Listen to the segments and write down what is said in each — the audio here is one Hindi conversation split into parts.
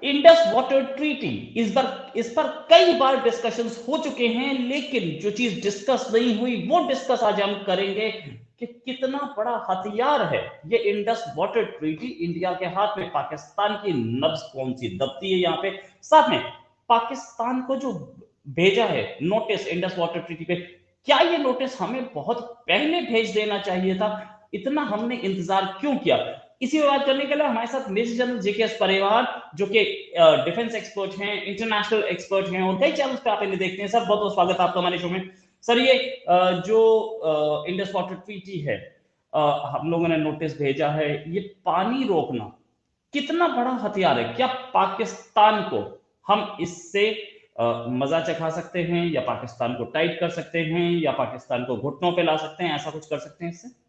इंडस वाटर ट्रीटी, इस पर कई बार डिस्कशंस हो चुके हैं, लेकिन जो चीज डिस्कस नहीं हुई वो डिस्कस आज हम करेंगे कि कितना बड़ा हथियार है ये इंडस वाटर ट्रीटी इंडिया के हाथ में। पाकिस्तान की नब्ज कौन सी दबती है यहाँ पे। साथ में पाकिस्तान को जो भेजा है नोटिस इंडस वाटर ट्रीटी पे, क्या ये नोटिस हमें बहुत पहले भेज देना चाहिए था? इतना हमने इंतजार क्यों किया? इसी में बात करने के लिए हमारे साथ मेजर जनरल जेके परिवार, जो कि डिफेंस एक्सपर्ट हैं, इंटरनेशनल एक्सपर्ट हैं और कई चैनल्स पे आप इन्हें देखते हैं। सर बहुत बहुत स्वागत है आपका हमारे शो में। सर ये जो इंडस वाटर ट्रीटी है, हम लोगों ने नोटिस भेजा है, ये पानी रोकना कितना बड़ा हथियार है? क्या पाकिस्तान को हम इससे मजा चखा सकते हैं, या पाकिस्तान को टाइट कर सकते हैं, या पाकिस्तान को घुटनों पे ला सकते हैं? ऐसा कुछ कर सकते हैं इससे?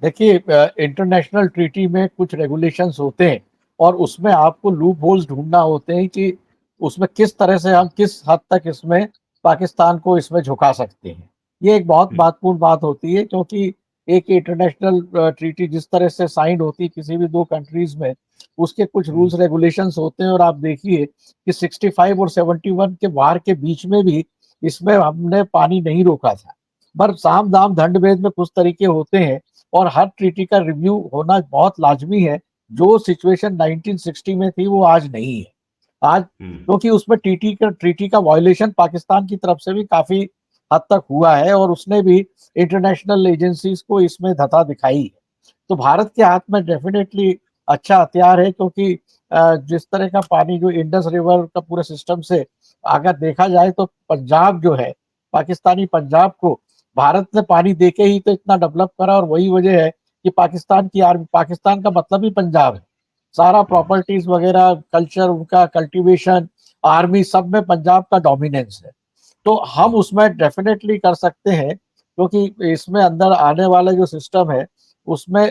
देखिए, इंटरनेशनल ट्रीटी में कुछ रेगुलेशंस होते हैं और उसमें आपको लूप होल्स ढूंढना होते हैं कि उसमें किस तरह से हम किस हद तक इसमें पाकिस्तान को इसमें झुका सकते हैं। ये एक बहुत महत्वपूर्ण बात होती है, क्योंकि एक इंटरनेशनल ट्रीटी जिस तरह से साइन होती है किसी भी दो कंट्रीज में, उसके कुछ रूल्स रेगुलेशंस होते हैं। और आप देखिए कि 65 और 71 के वार के बीच में भी इसमें हमने पानी नहीं रोका था। पर साम दाम दंड भेद में कुछ तरीके होते हैं और हर ट्रीटी का रिव्यू होना बहुत लाजमी है। जो सिचुएशन 1960 में थी वो आज नहीं है। आज क्योंकि उसमें ट्रीटी का वायलेशन पाकिस्तान की तरफ से भी काफी हद तक हुआ है और उसने भी इंटरनेशनल एजेंसीज को इसमें धता दिखाई है। तो भारत के हाथ में डेफिनेटली अच्छा हथियार है, क्योंकि जिस तरह का पानी जो इंडस रिवर का पूरे सिस्टम से अगर देखा जाए तो पंजाब जो है, पाकिस्तानी पंजाब को भारत ने पानी देके ही तो इतना डेवलप करा। और वही वजह है कि पाकिस्तान की आर्मी, पाकिस्तान का मतलब ही पंजाब है। सारा प्रॉपर्टीज वगैरह, कल्चर, उनका कल्टीवेशन, आर्मी, सब में पंजाब का डोमिनेंस है। तो हम उसमें डेफिनेटली कर सकते हैं, क्योंकि इसमें अंदर आने वाला जो सिस्टम है उसमें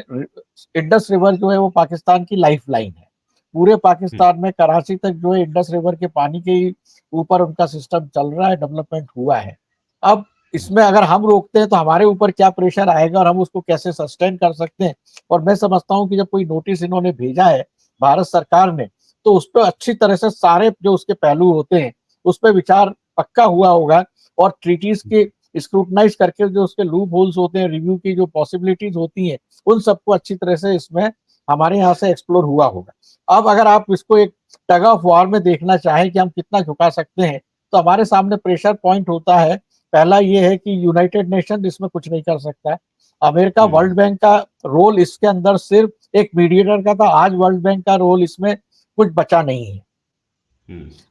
इंडस रिवर जो है वो पाकिस्तान की लाइफ लाइन है। पूरे पाकिस्तान में कराची तक जो है इंडस रिवर के पानी के ऊपर उनका सिस्टम चल रहा है, डेवलपमेंट हुआ है। अब इसमें अगर हम रोकते हैं तो हमारे ऊपर क्या प्रेशर आएगा और हम उसको कैसे सस्टेन कर सकते हैं। और मैं समझता हूँ कि जब कोई नोटिस इन्होंने भेजा है भारत सरकार ने, तो उस पर अच्छी तरह से सारे जो उसके पहलू होते हैं उस पर विचार पक्का हुआ होगा। और ट्रीटीज के स्क्रूटनाइज करके जो उसके लूप होल्स होते हैं, रिव्यू की जो पॉसिबिलिटीज होती हैं, उन सबको अच्छी तरह से इसमें हमारे यहाँ से एक्सप्लोर हुआ होगा। अब अगर आप इसको एक टग ऑफ वार में देखना चाहें कि हम कितना झुका सकते हैं, तो हमारे सामने प्रेशर पॉइंट होता है। पहला ये है कि यूनाइटेड नेशन इसमें कुछ नहीं कर सकता है। अमेरिका, वर्ल्ड बैंक का रोल इसके अंदर सिर्फ एक मीडिएटर का था। आज वर्ल्ड बैंक का रोल इसमें कुछ बचा नहीं है।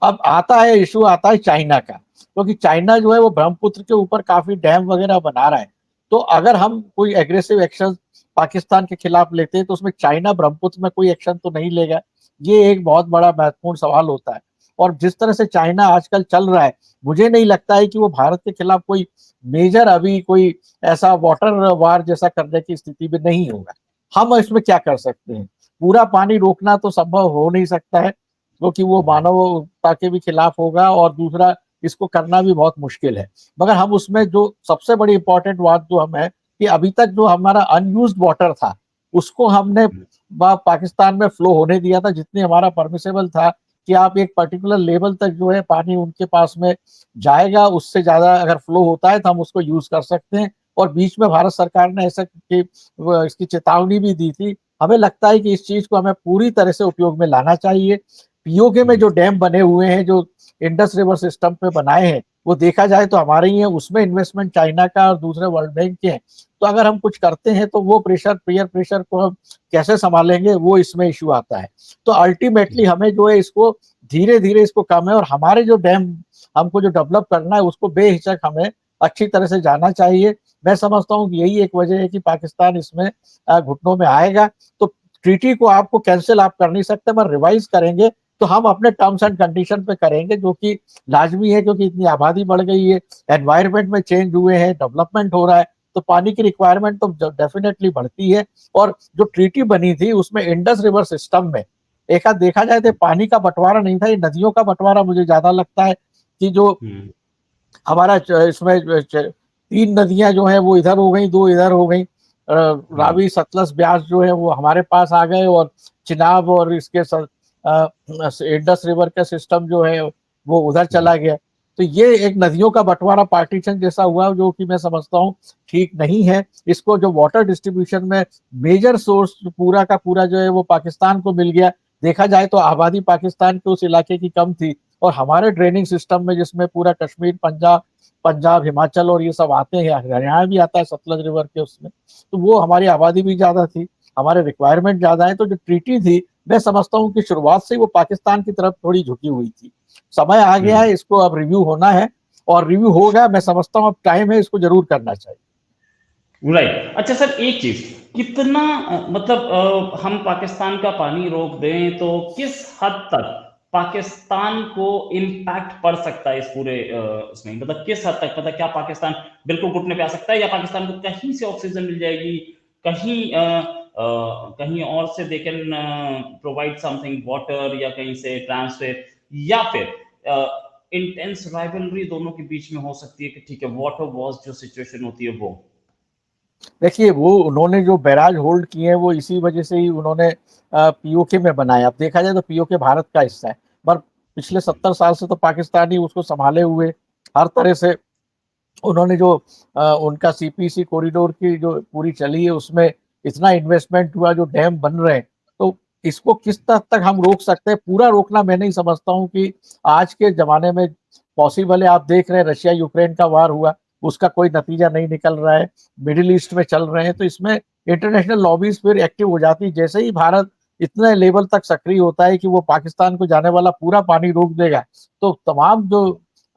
अब आता है इशू, आता है चाइना का, क्योंकि चाइना जो है वो ब्रह्मपुत्र के ऊपर काफी डैम वगैरह बना रहा है। तो अगर हम कोई एग्रेसिव एक्शन पाकिस्तान के खिलाफ लेते हैं तो उसमें चाइना ब्रह्मपुत्र में कोई एक्शन तो नहीं लेगा। ये एक बहुत बड़ा महत्वपूर्ण सवाल होता है। और जिस तरह से चाइना आजकल चल रहा है, मुझे नहीं लगता है कि वो भारत के खिलाफ कोई मेजर अभी कोई ऐसा वाटर वार जैसा करने की स्थिति में नहीं होगा। हम इसमें क्या कर सकते हैं? पूरा पानी रोकना तो संभव हो नहीं सकता है, क्योंकि वो मानवता के भी खिलाफ होगा, और दूसरा इसको करना भी बहुत मुश्किल है। मगर हम उसमें जो सबसे बड़ी इंपॉर्टेंट बात जो हम है कि अभी तक जो हमारा अनयूज्ड वाटर था उसको हमने पाकिस्तान में फ्लो होने दिया था, जितनी हमारा परमिसेबल था कि आप एक पर्टिकुलर लेवल तक जो है पानी उनके पास में जाएगा, उससे ज्यादा अगर फ्लो होता है तो हम उसको यूज कर सकते हैं। और बीच में भारत सरकार ने ऐसा कि इसकी चेतावनी भी दी थी। हमें लगता है कि इस चीज को हमें पूरी तरह से उपयोग में लाना चाहिए। पीओके में जो डैम बने हुए हैं, जो इंडस रिवर सिस्टम पे बनाए हैं, वो देखा जाए तो हमारे ही है, उसमें इन्वेस्टमेंट चाइना का और दूसरे वर्ल्ड बैंक के हैं। तो अगर हम कुछ करते हैं तो वो प्रेशर, पीयर प्रेशर को हम कैसे संभालेंगे, वो इसमें इशू आता है। तो अल्टीमेटली हमें जो है इसको धीरे धीरे इसको कम है, और हमारे जो डैम हमको जो डेवलप करना है उसको बेहिचक हमें अच्छी तरह से जाना चाहिए। मैं समझता हूँ कि यही एक वजह है कि पाकिस्तान इसमें घुटनों में आएगा। तो ट्रीटी को आपको कैंसिल आप कर नहीं सकते, मगर रिवाइज करेंगे तो हम अपने टर्म्स एंड कंडीशन पे करेंगे, जो कि लाजमी है, क्योंकि इतनी आबादी बढ़ गई है, एनवायरनमेंट में चेंज हुए हैं, डेवलपमेंट हो रहा है, तो पानी की रिक्वायरमेंट तो डेफिनेटली बढ़ती है। और जो ट्रीटी बनी थी उसमें इंडस रिवर सिस्टम में एक आध देखा जाए तो पानी का बंटवारा नहीं था, ये नदियों का बंटवारा मुझे ज्यादा लगता है। कि जो हमारा इसमें तीन नदियां जो है वो इधर हो गई, दो इधर हो गई। रावी, सतलज, ब्यास जो है वो हमारे पास आ गए, और चिनाब और इसके इंडस रिवर का सिस्टम जो है वो उधर चला गया। तो ये एक नदियों का बंटवारा, पार्टीशन जैसा हुआ, जो कि मैं समझता हूँ ठीक नहीं है। इसको जो वाटर डिस्ट्रीब्यूशन में मेजर सोर्स पूरा का पूरा जो है वो पाकिस्तान को मिल गया। देखा जाए तो आबादी पाकिस्तान के उस इलाके की कम थी, और हमारे ड्रेनिंग सिस्टम में जिसमें पूरा कश्मीर, पंजाब, हिमाचल और ये सब आते हैं, हरियाणा भी आता है सतलज रिवर के उसमें, तो वो हमारी आबादी भी ज्यादा थी, हमारे रिक्वायरमेंट ज्यादा है। तो जो ट्रीटी थी, मैं समझता हूँ कि शुरुआत से वो पाकिस्तान की तरफ थोड़ी झुकी हुई थी। समय आ गया है, इसको अब रिव्यू होना है, और रिव्यू होगा, मैं समझता हूँ अब टाइम है, इसको जरूर करना चाहिए। राइट। अच्छा सर, एक चीज, कितना मतलब हम पाकिस्तान का पानी रोक दें तो किस हद तक पाकिस्तान को इम्पैक्ट पड़ सकता है इस पूरे उसमें, मतलब किस हद तक, मतलब क्या पाकिस्तान बिल्कुल घुटने पे आ सकता है, या पाकिस्तान को कहीं से ऑक्सीजन मिल जाएगी, कहीं कहीं और से they can provide something, water, या कहीं से ट्रांसफर, या फिर इंटेंस राइवलरी दोनों के बीच में हो सकती है कि ठीक है, वाटर वॉर्स जो सिचुएशन होती है वो। देखिए, वो उन्होंने जो बैराज होल्ड किए हैं वो इसी वजह से ही उन्होंने पीओके में बनाया। अब देखा जाए तो पीओके भारत का हिस्सा है, पर पिछले 70 साल से तो पाकिस्तान ही उसको संभाले हुए हर तरह से। उन्होंने जो उनका सीपीसी कॉरिडोर की जो पूरी चली है, उसमें इतना इन्वेस्टमेंट हुआ, जो डैम बन रहे हैं, तो इसको किस हद तक हम रोक सकते हैं? पूरा रोकना मैं नहीं समझता हूँ कि आज के जमाने में पॉसिबल है। आप देख रहे हैं रशिया यूक्रेन का वार हुआ, उसका कोई नतीजा नहीं निकल रहा है, मिडिल ईस्ट में चल रहे हैं, तो इसमें इंटरनेशनल लॉबीज फिर एक्टिव हो जाती है। जैसे ही भारत इतने लेवल तक सक्रिय होता है कि वो पाकिस्तान को जाने वाला पूरा पानी रोक देगा, तो तमाम जो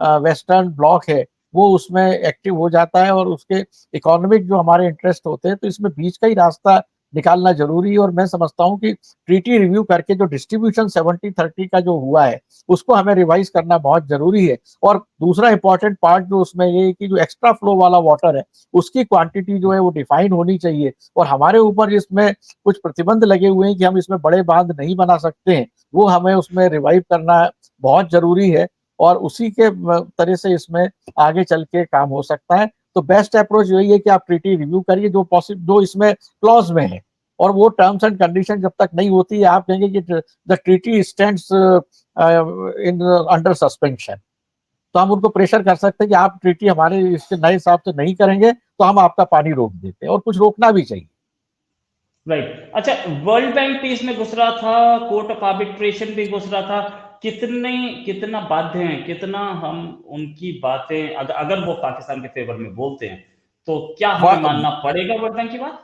वेस्टर्न ब्लॉक है वो उसमें एक्टिव हो जाता है, और उसके इकोनॉमिक जो हमारे इंटरेस्ट होते हैं, तो इसमें बीच का ही रास्ता निकालना जरूरी है। और मैं समझता हूँ कि ट्रीटी रिव्यू करके जो डिस्ट्रीब्यूशन 70-30 का जो हुआ है, उसको हमें रिवाइज करना बहुत जरूरी है। और दूसरा इंपॉर्टेंट पार्ट जो उसमें ये है कि जो एक्स्ट्रा फ्लो वाला वाटर है, उसकी क्वांटिटी जो है वो डिफाइन होनी चाहिए। और हमारे ऊपर इसमें कुछ प्रतिबंध लगे हुए हैं कि हम इसमें बड़े बांध नहीं बना सकते हैं, वो हमें उसमें रिवाइव करना बहुत जरूरी है। और उसी के तरह से इसमें आगे चल के काम हो सकता है। तो बेस्ट अप्रोच यही है कि आप ट्रीटी रिव्यू करिए जो पॉसिबल, जो इसमें क्लॉज में है, और वो टर्म्स एंड कंडीशन जब तक नहीं होती है, आप कहेंगे कि the treaty stands in under suspension, तो हम उनको प्रेशर कर सकते हैं कि आप ट्रीटी हमारे इसके नए हिसाब से नहीं करेंगे तो हम आपका पानी रोक देते हैं, और कुछ रोकना भी चाहिए। राइट। अच्छा, वर्ल्ड बैंक भी इसमें घुस रहा था, कोर्ट ऑफ आर्बिट्रेशन भी घुस रहा था, कितने कितना बाध्य हैं, कितना हम उनकी बातें, अगर वो पाकिस्तान के फेवर में बोलते हैं तो क्या हमें मानना पड़ेगा वर्ल्ड बैंक की बात?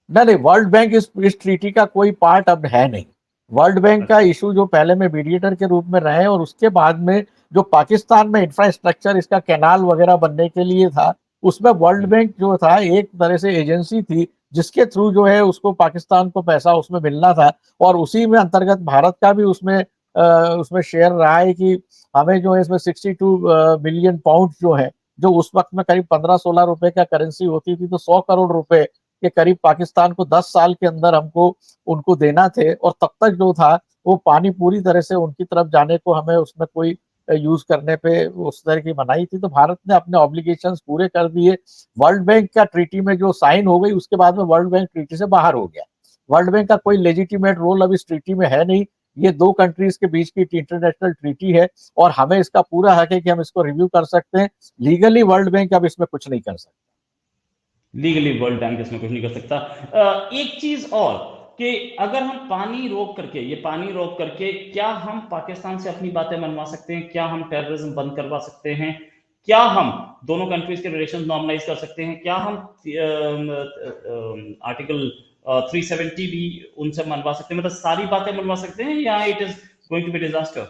नहीं, वर्ल्ड बैंक इस ट्रीटी का कोई पार्ट अब है नहीं। वर्ल्ड बैंक का अच्छा। इशू जो पहले में मीडिएटर के रूप में रहे, और उसके बाद में जो पाकिस्तान में इंफ्रास्ट्रक्चर इसका कैनाल वगैरह बनने के लिए था, उसमें वर्ल्ड बैंक जो था एक तरह से एजेंसी थी, जिसके थ्रू जो है उसको पाकिस्तान को पैसा उसमें मिलना था। और उसी में अंतर्गत भारत का भी उसमें शेयर रहा है कि हमें जो है इसमें 62 बिलियन पाउंड जो है, जो उस वक्त में करीब 15-16 रुपए का करेंसी होती थी, तो 100 करोड़ रुपए के करीब पाकिस्तान को 10 साल के अंदर हमको उनको देना थे। और तब तक जो था वो पानी पूरी तरह से उनकी तरफ जाने को हमें उसमें कोई यूज करने पे उस तरह की मनाही थी। तो भारत ने अपने ऑब्लिगेशंस पूरे कर दिए। वर्ल्ड बैंक का ट्रीटी में जो साइन हो गई, उसके बाद में वर्ल्ड बैंक ट्रीटी से बाहर हो गया। वर्ल्ड बैंक का कोई लेजिटिमेट रोल अब इस ट्रीटी में है नहीं। ये दो कंट्रीज के बीच की इंटरनेशनल ट्रीटी है, और हमें इसका पूरा हक है कि हम इसको रिव्यू कर सकते हैं। लीगली वर्ल्ड बैंक अब इसमें कुछ नहीं कर सकता। लीगली वर्ल्ड बैंक इसमें कुछ नहीं कर सकता। एक चीज और, कि अगर हम पानी रोक करके, ये पानी रोक करके, क्या हम पाकिस्तान से अपनी बातें मनवा सकते हैं, क्या हम टेररिज्म बंद करवा सकते हैं, क्या हम दोनों कंट्रीज के रिलेशन नॉर्मलाइज कर सकते हैं, क्या हम आर्टिकल 370 भी उनसे मनवा सकते हैं, मतलब सारी बातें मनवा सकते हैं, या it is going to be disaster?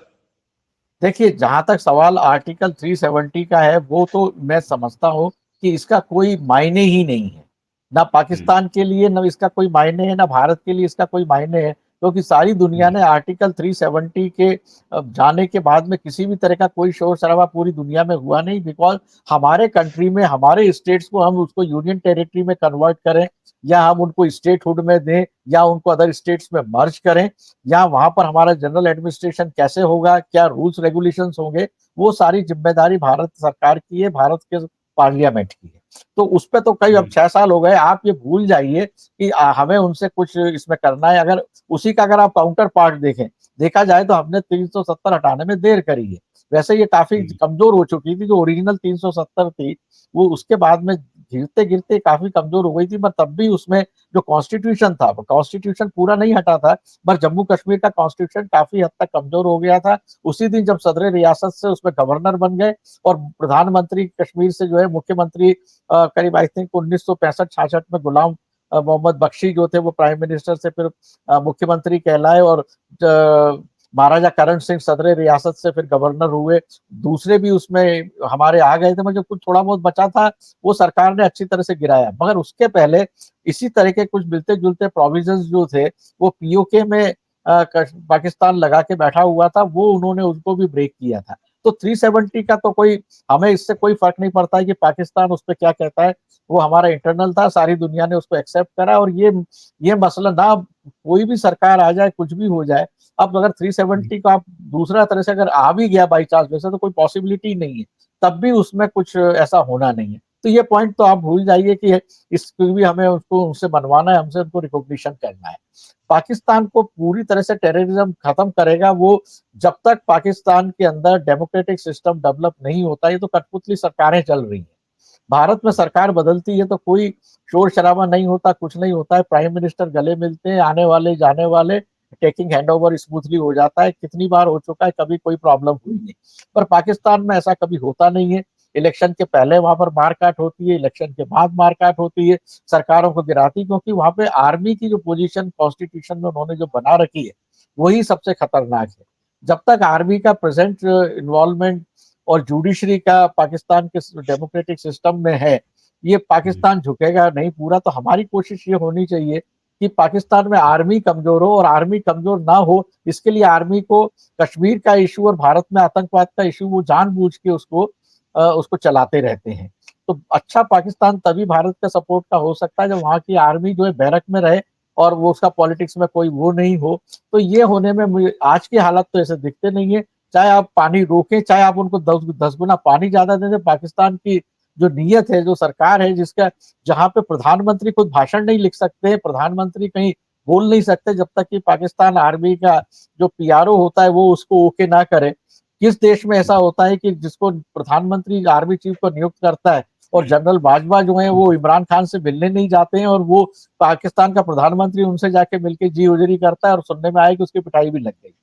देखिए, जहां तक सवाल आर्टिकल 370 का है, वो तो मैं समझता हूँ कि इसका कोई मायने ही नहीं है। ना पाकिस्तान के लिए ना इसका कोई मायने है, ना भारत के लिए इसका कोई मायने है, क्योंकि सारी दुनिया ने आर्टिकल 370 के जाने के बाद में किसी भी तरह का कोई शोर शराबा पूरी दुनिया में हुआ नहीं। बिकॉज हमारे कंट्री में हमारे स्टेट्स को हम उसको यूनियन टेरिटरी में कन्वर्ट करें, या हम उनको स्टेटहुड में दें, या उनको अदर स्टेट्स में मर्ज करें, या वहां पर हमारा जनरल एडमिनिस्ट्रेशन कैसे होगा, क्या रूल्स रेगुलेशंस होंगे, वो सारी जिम्मेदारी भारत सरकार की है, भारत के पार्लियामेंट की है। तो उस पर तो कई अब 6 साल हो गए, आप ये भूल जाइए कि हमें उनसे कुछ इसमें करना है। अगर उसी का अगर आप काउंटर पार्ट देखें, देखा जाए तो हमने 370 हटाने में देर करी है। वैसे ये काफी कमजोर हो चुकी थी, जो ओरिजिनल 370 थी वो उसके बाद में गिरते गिरते काफी कमजोर हो गई थी, पर तब भी उसमें जो कॉन्स्टिट्यूशन था, कॉन्स्टिट्यूशन पूरा नहीं हटा था, पर जम्मू कश्मीर का कॉन्स्टिट्यूशन काफी हद तक कमजोर हो गया था। उसी दिन जब सदर रियासत से उसमें गवर्नर बन गए और प्रधानमंत्री कश्मीर से जो है मुख्यमंत्री करीब आई थिंक 1965-66 में गुलाम मोहम्मद बख्शी जो थे वो प्राइम मिनिस्टर से फिर मुख्यमंत्री कहलाए, और महाराजा करण सिंह सदर रियासत से फिर गवर्नर हुए। दूसरे भी उसमें हमारे आ गए थे, मगर कुछ थोड़ा बहुत बचा था वो सरकार ने अच्छी तरह से गिराया। मगर उसके पहले इसी तरह के कुछ मिलते जुलते प्रोविजंस जो थे वो पीओके में पाकिस्तान लगा के बैठा हुआ था, वो उन्होंने उसको भी ब्रेक किया था। तो 370 का तो कोई हमें इससे कोई फर्क नहीं पड़ता है कि पाकिस्तान उस पर क्या कहता है, वो हमारा इंटरनल था, सारी दुनिया ने उसको एक्सेप्ट करा। और ये मसला ना कोई भी सरकार आ जाए कुछ भी हो जाए, अब अगर 370 का आप दूसरा तरह से अगर आ भी गया बाई चांस, वैसे तो कोई पॉसिबिलिटी नहीं है, तब भी उसमें कुछ ऐसा होना नहीं है। तो ये पॉइंट तो आप भूल जाइए कि इसको भी हमें उसको उनसे बनवाना है, हमसे उनको रिकॉग्निशन करना है। पाकिस्तान को पूरी तरह से टेररिज्म खत्म करेगा वो जब तक पाकिस्तान के अंदर डेमोक्रेटिक सिस्टम डेवलप नहीं होता। ये तो कठपुतली सरकारें चल रही हैं। भारत में सरकार बदलती है तो कोई शोर शराबा नहीं होता, कुछ नहीं होता है, प्राइम मिनिस्टर गले मिलते हैं, आने वाले जाने वाले, टेकिंग हैंडओवर स्मूथली हो जाता है। कितनी बार हो चुका है, कभी कोई प्रॉब्लम हुई नहीं। पर पाकिस्तान में ऐसा कभी होता नहीं है। इलेक्शन के पहले वहां पर मारकाट होती है, इलेक्शन के बाद मारकाट होती है, सरकारों को गिराती, क्योंकि वहां पे आर्मी की जो पोजीशन कॉन्स्टिट्यूशन में उन्होंने जो बना रखी है वही सबसे खतरनाक है। जब तक आर्मी का प्रेजेंट इन्वॉल्वमेंट और जुडिशरी का पाकिस्तान के डेमोक्रेटिक सिस्टम में है, ये पाकिस्तान झुकेगा नहीं पूरा। तो हमारी कोशिश ये होनी चाहिए कि पाकिस्तान में आर्मी कमजोर हो, और आर्मी कमजोर ना हो इसके लिए आर्मी को कश्मीर का इशू और भारत में आतंकवाद का इशू वो जानबूझ के उसको चलाते रहते हैं। तो अच्छा पाकिस्तान तभी भारत का सपोर्ट का हो सकता है जब वहां की आर्मी जो है बैरक में रहे और वो उसका पॉलिटिक्स में कोई वो नहीं हो। तो ये होने में मुझे आज की हालत तो ऐसे दिखते नहीं है। चाहे आप पानी रोकें, चाहे आप उनको 10 गुना पानी ज्यादा दे दें, पाकिस्तान की जो नीयत है, जो सरकार है, जिसका जहां पे प्रधानमंत्री खुद भाषण नहीं लिख सकते, प्रधानमंत्री कहीं बोल नहीं सकते जब तक कि पाकिस्तान आर्मी का जो पीआरओ होता है वो उसको ओके ना करे। किस देश में ऐसा होता है कि जिसको प्रधानमंत्री आर्मी चीफ को नियुक्त करता है और जनरल बाजवा जो है वो इमरान खान से मिलने नहीं जाते हैं, और वो पाकिस्तान का प्रधानमंत्री उनसे जाके मिलके जी उजरी करता है, और सुनने में आया कि उसकी पिटाई भी लग गई।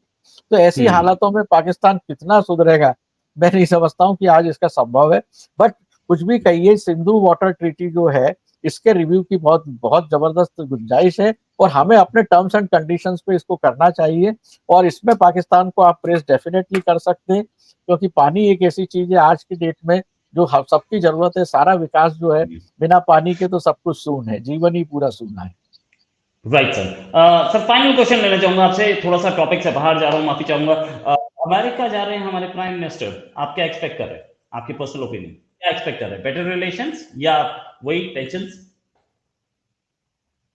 तो ऐसी हालातों में पाकिस्तान कितना सुधरेगा, मैं नहीं समझता हूँ कि आज इसका संभव है। बट कुछ भी कहिए, सिंधु वाटर ट्रीटी जो है इसके रिव्यू की बहुत बहुत जबरदस्त गुंजाइश है, और हमें अपने टर्म्स एंड कंडीशंस पे इसको करना चाहिए। और इसमें पाकिस्तान को आप प्रेस डेफिनेटली कर सकते हैं, क्योंकि पानी एक ऐसी चीज है आज की डेट में जो सबकी जरूरत है। सारा विकास जो है बिना पानी के तो सब कुछ शून्य है, जीवन ही पूरा शून्य है। Right sir. Sir final question लेना चाहूंगा आपसे, थोड़ा सा टॉपिक से बाहर जा रहा हूं, माफी चाहूंगा। अमेरिका जा रहे हैं हमारे प्राइम मिनिस्टर, आप क्या एक्सपेक्ट कर रहे हैं? आपकी पर्सनल ओपिनियन क्या एक्सपेक्ट कर रहे हैं? बेटर रिलेशंस या वही टेंशंस?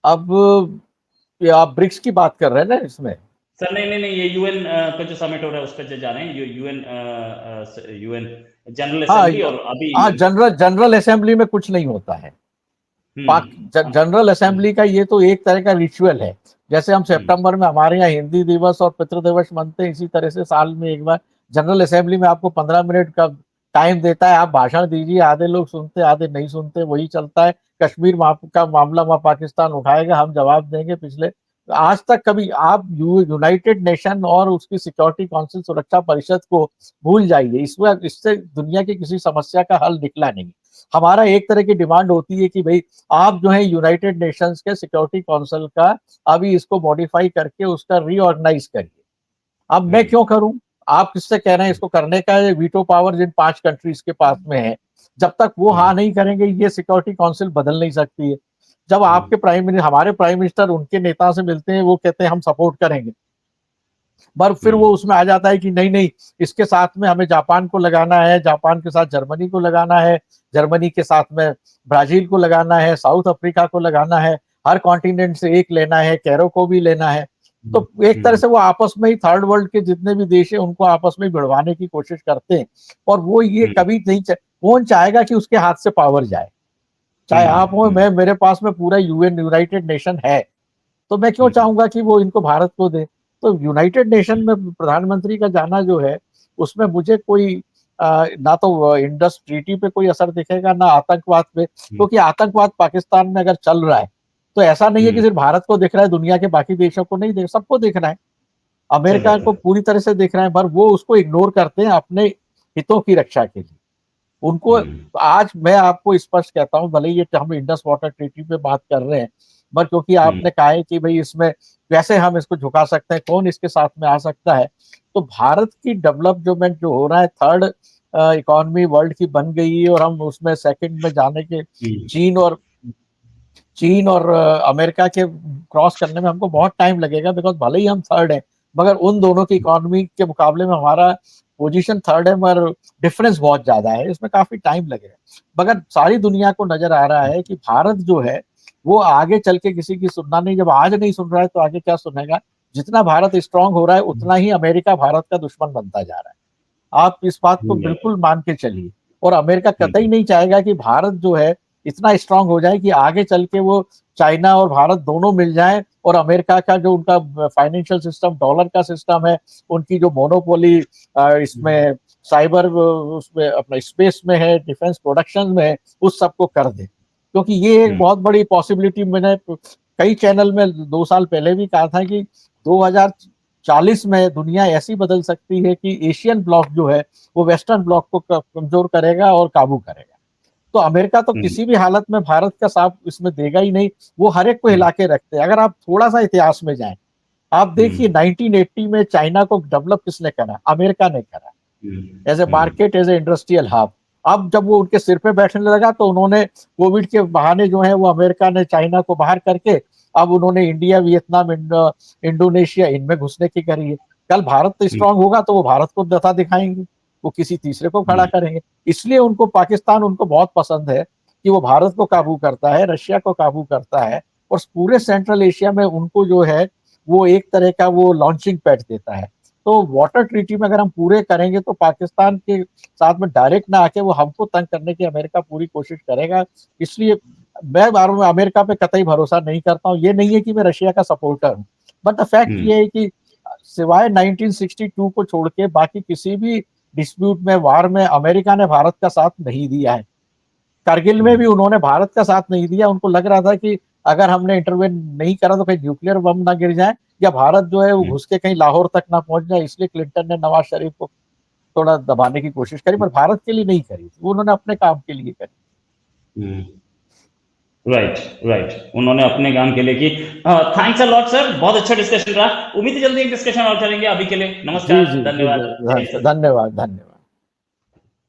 अब आप ब्रिक्स की बात कर रहे हैं ना इसमें? सर नहीं नहीं नहीं, ये यूएन का जो समिट हो रहा है उस पर जा रहे हैं, यूएन यूएन जनरल हाँ असेंबली, और अभी हाँ, जनरल असेंबली में कुछ नहीं होता है। जनरल असेंबली का ये तो एक तरह का रिचुअल है। जैसे हम सितंबर में हमारे यहाँ हिंदी दिवस और पितृ दिवस मनते हैं, इसी तरह से साल में एक बार जनरल असेंबली में आपको 15 मिनट का टाइम देता है, आप भाषण दीजिए, आधे लोग सुनते आधे नहीं सुनते, वही चलता है। कश्मीर का मामला वहां पाकिस्तान उठाएगा, हम जवाब देंगे। पिछले आज तक कभी आप यूनाइटेड नेशन और उसकी सिक्योरिटी काउंसिल सुरक्षा परिषद को भूल जाइए, इसमें इससे दुनिया की किसी समस्या का हल निकला नहीं। हमारा एक तरह की डिमांड होती है कि भाई आप जो है यूनाइटेड नेशंस के सिक्योरिटी काउंसिल का अभी इसको मॉडिफाई करके उसका रीऑर्गेनाइज करिए। अब मैं क्यों करूं? आप किससे कह रहे हैं इसको करने का? वीटो पावर जिन 5 कंट्रीज के पास में है, जब तक वो हाँ नहीं करेंगे ये सिक्योरिटी काउंसिल बदल नहीं सकती है। जब आपके प्राइम मिनिस्टर, हमारे प्राइम मिनिस्टर उनके नेता से मिलते हैं, वो कहते हैं हम सपोर्ट करेंगे, पर फिर वो उसमें आ जाता है कि नहीं नहीं, इसके साथ में हमें जापान को लगाना है, जापान के साथ जर्मनी को लगाना है, जर्मनी के साथ में ब्राजील को लगाना है, साउथ अफ्रीका को लगाना है, हर कॉन्टिनेंट से एक लेना है, कैरो को भी लेना है। तो एक तरह से वो आपस में ही थर्ड वर्ल्ड के जितने भी देश है उनको आपस में भिड़वाने की कोशिश करते हैं। और वो ये कभी नहीं कौन चाहेगा कि उसके हाथ से पावर जाए? चाहे आप हो, मैं, मेरे पास में पूरा यूएन यूनाइटेड नेशन है, तो मैं क्यों चाहूंगा कि वो इनको भारत को दे? तो यूनाइटेड नेशन में प्रधानमंत्री का जाना जो है उसमें मुझे कोई ना तो इंडस ट्रीटी पे कोई असर दिखेगा ना आतंकवाद पे, क्योंकि आतंकवाद पाकिस्तान में अगर चल रहा है तो ऐसा नहीं है कि सिर्फ भारत को दिख रहा है, दुनिया के बाकी देशों को नहीं दिख, सबको दिख रहा है। अमेरिका को पूरी तरह से दिख रहा है, पर वो उसको इग्नोर करते हैं अपने हितों की रक्षा के लिए। उनको आज मैं आपको स्पष्ट कहता हूं, भले ये हम इंडस वाटर ट्रीटी पे बात कर रहे हैं, पर क्योंकि आपने कहा है कि भाई इसमें कैसे हम इसको झुका सकते हैं, कौन इसके साथ में आ सकता है, तो भारत की डेवलपमेंट जो हो रहा है, थर्ड इकोनॉमी वर्ल्ड की बन गई है और हम उसमें सेकंड में जाने के चीन और अमेरिका के क्रॉस करने में हमको बहुत टाइम लगेगा, बिकॉज भले ही हम थर्ड हैं मगर उन दोनों की इकोनॉमी के मुकाबले में हमारा पोजीशन थर्ड है, मगर डिफरेंस बहुत ज्यादा है, इसमें काफी टाइम लगेगा। मगर सारी दुनिया को नजर आ रहा है कि भारत जो है वो आगे चल के किसी की सुनना नहीं, जब आज नहीं सुन रहा है तो आगे क्या सुनेगा। जितना भारत स्ट्रांग हो रहा है उतना ही अमेरिका भारत का दुश्मन बनता जा रहा है, आप इस बात को बिल्कुल मान के चलिए। और अमेरिका कतई नहीं चाहेगा कि भारत जो है इतना स्ट्रांग हो जाए कि आगे चल के वो चाइना और भारत दोनों मिल जाए और अमेरिका का जो उनका फाइनेंशियल सिस्टम, डॉलर का सिस्टम है, उनकी जो मोनोपोली इसमें साइबर उसमें अपना स्पेस में है, डिफेंस प्रोडक्शन में है, उस सबको कर दे। क्योंकि ये एक बहुत बड़ी पॉसिबिलिटी, मैंने कई चैनल में 2 साल पहले भी कहा था कि 2040 में दुनिया ऐसी बदल सकती है कि एशियन ब्लॉक जो है वो वेस्टर्न ब्लॉक को कमजोर करेगा और काबू करेगा। तो अमेरिका तो किसी भी हालत में भारत का साथ इसमें देगा ही नहीं, वो हर एक को हिला के रखते हैं। अगर आप थोड़ा सा इतिहास में जाएं, आप देखिए 1980 में चाइना को डेवलप किसने करा? अमेरिका ने करा, as a market, as a industrial hub. अब जब वो उनके सिर पे बैठने लगा तो उन्होंने कोविड के बहाने जो है वो अमेरिका ने चाइना को बाहर करके अब उन्होंने इंडिया, वियतनाम, इंडोनेशिया इनमें घुसने की करी है। कल भारत स्ट्रांग होगा तो वो भारत को दथा दिखाएंगे, वो किसी तीसरे को खड़ा करेंगे। इसलिए उनको पाकिस्तान उनको बहुत पसंद है कि वो भारत को काबू करता है, रशिया को काबू करता है, और पूरे सेंट्रल एशिया में उनको जो है वो एक तरह का वो लॉन्चिंग पैड देता है। तो वाटर ट्रीटी में अगर हम पूरे करेंगे तो पाकिस्तान के साथ में डायरेक्ट ना आके वो हमको तंग करने की अमेरिका पूरी कोशिश करेगा। इसलिए मैं बार बार अमेरिका पे कतई भरोसा नहीं करता हूँ। ये नहीं है कि मैं रशिया का सपोर्टर हूँ, बट द फैक्ट ये है कि सिवाय 1962 को छोड़ के बाकी किसी भी डिस्प्यूट में, वार में अमेरिका ने भारत का साथ नहीं दिया है। कारगिल में भी उन्होंने भारत का साथ नहीं दिया। उनको लग रहा था कि अगर हमने इंटरवेन नहीं करा तो कहीं न्यूक्लियर बम ना गिर जाए या भारत जो है वो घुस के कहीं लाहौर तक ना पहुंच जाए। इसलिए क्लिंटन ने नवाज शरीफ को थोड़ा दबाने की कोशिश करी, पर भारत के लिए नहीं करी, वो उन्होंने अपने काम के लिए करी। राइट, उन्होंने अपने काम के लिए की। थैंक्स अ लॉट सर, बहुत अच्छा डिस्कशन रहा। उम्मीद है जल्दी एक डिस्कशन और करेंगे। अभी के लिए नमस्कार, धन्यवाद। धन्यवाद।